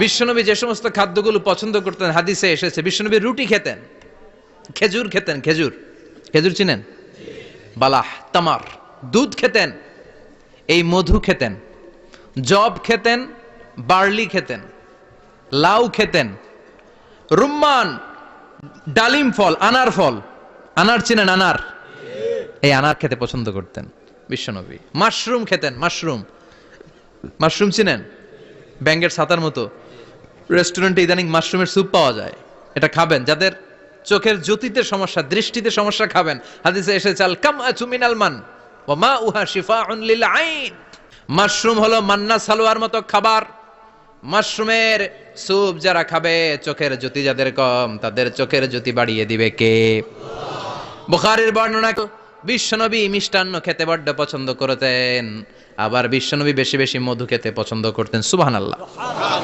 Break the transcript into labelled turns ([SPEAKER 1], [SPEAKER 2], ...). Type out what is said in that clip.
[SPEAKER 1] বিশ্বনবী যে সমস্ত খাদ্যগুলো পছন্দ করতেন হাদিসে এসেছে, বিশ্বনবী রুটি খেতেন, খেজুর খেতেন, খেজুর, খেজুর চিনেন, বালাহ, তামার, দুধ খেতেন, এই মধু খেতেন, জব খেতেন, বার্লি খেতেন, লাউ খেতেন, রুম্মান, ডালিম ফল, আনার ফল, আনার চিনেন, আনার, এই আনার খেতে পছন্দ করতেন বিশ্বনবী। মাশরুম খেতেন, মাশরুম, মাশরুম চিনেন, ব্যাঙ্গের ছাতার মতো, রেস্টুরেন্টে ইদানিং মাশরুমের স্যুপ পাওয়া যায়, এটা খাবেন। যাদের চোখের জ্যোতিতে সমস্যা, দৃষ্টিতে সমস্যা, খাবেন। হাদিসে এসেছে আল কামআতু মিনাল মান ওয়া মাউহা শিফাউন লিল আইন। মাশরুম হলো মান্না সালোয়ার মতো খাবার। মাশরুমের স্যুপ যারা খাবে, চোখের জ্যোতি যাদের কম, তাদের চোখের জ্যোতি বাড়িয়ে দিবে কে? বুখারীর বর্ণনা, বিশ্বনবী মিষ্টান্ন খেতে বড্ড পছন্দ করতেন, আবার বিশ্বনবী বেশি বেশি মধু খেতে পছন্দ করতেন। সুবহানাল্লাহ।